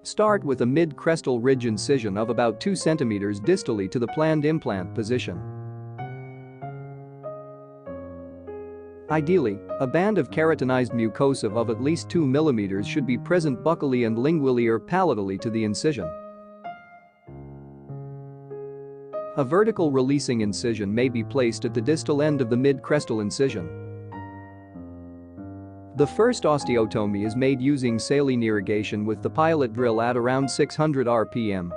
Start with a mid-crestal ridge incision of about 2 cm distally to the planned implant position. Ideally, a band of keratinized mucosa of at least 2 mm should be present buccally and lingually or palatally to the incision. A vertical releasing incision may be placed at the distal end of the mid-crestal incision. The first osteotomy is made using saline irrigation with the pilot drill at around 600 rpm.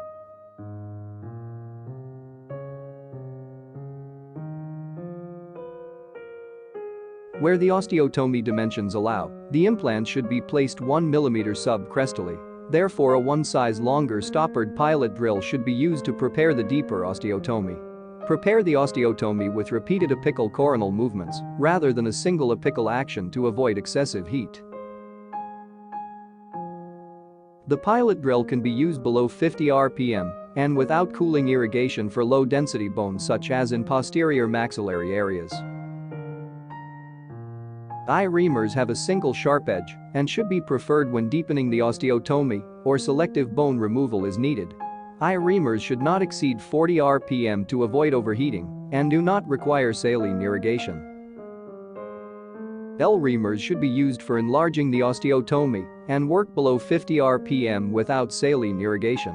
Where the osteotomy dimensions allow, the implant should be placed 1 mm subcrestally. Therefore, a one size longer stoppered pilot drill should be used to prepare the deeper osteotomy. Prepare the osteotomy with repeated apical coronal movements rather than a single apical action to avoid excessive heat. The pilot drill can be used below 50 rpm and without cooling irrigation for low-density bones such as in posterior maxillary areas. Eye reamers have a single sharp edge and should be preferred when deepening the osteotomy or selective bone removal is needed. Eye reamers should not exceed 40 rpm to avoid overheating and do not require saline irrigation. L reamers should be used for enlarging the osteotomy and work below 50 rpm without saline irrigation.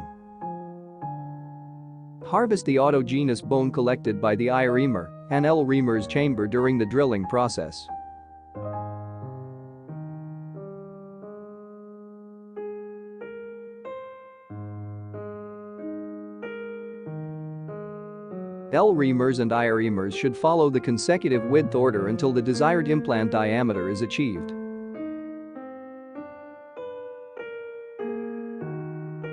Harvest the autogenous bone collected by the eye reamer and L reamer's chamber during the drilling process. L reamers and I reamers should follow the consecutive width order until the desired implant diameter is achieved.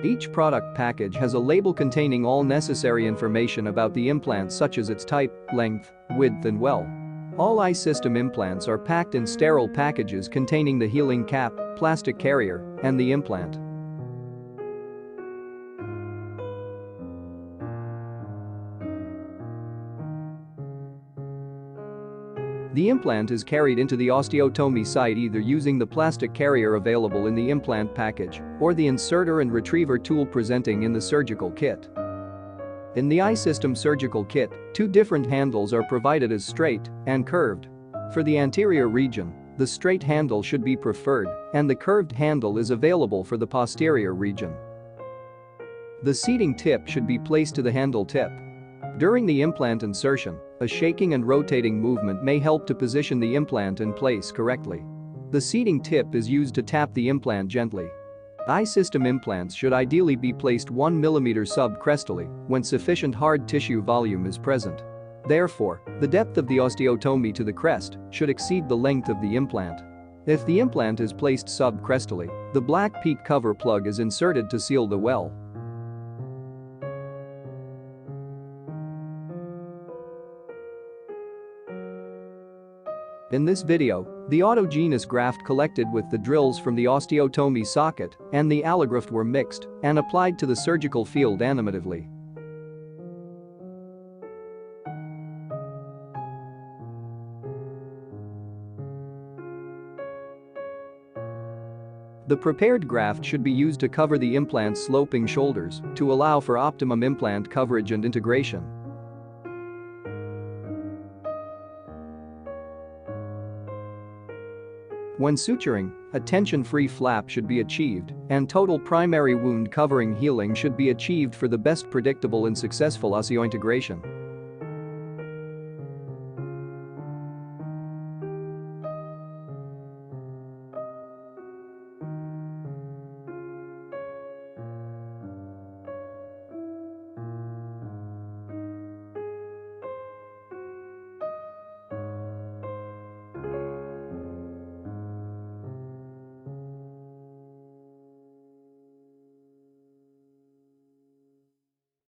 Each product package has a label containing all necessary information about the implant such as its type, length, width and well. All I-System implants are packed in sterile packages containing the healing cap, plastic carrier, and the implant. The implant is carried into the osteotomy site either using the plastic carrier available in the implant package or the inserter and retriever tool presenting in the surgical kit. In the I-System surgical kit, two different handles are provided as straight and curved. For the anterior region, the straight handle should be preferred and the curved handle is available for the posterior region. The seating tip should be placed to the handle tip. During the implant insertion, a shaking and rotating movement may help to position the implant in place correctly. The seating tip is used to tap the implant gently. I-System implants should ideally be placed 1 mm subcrestally when sufficient hard tissue volume is present. Therefore, the depth of the osteotomy to the crest should exceed the length of the implant. If the implant is placed subcrestally, the black PEEK cover plug is inserted to seal the well. In this video, the autogenous graft collected with the drills from the osteotomy socket and the allograft were mixed and applied to the surgical field animatively. The prepared graft should be used to cover the implant's sloping shoulders to allow for optimum implant coverage and integration. When suturing, a tension-free flap should be achieved and total primary wound covering healing should be achieved for the best predictable and successful osseointegration.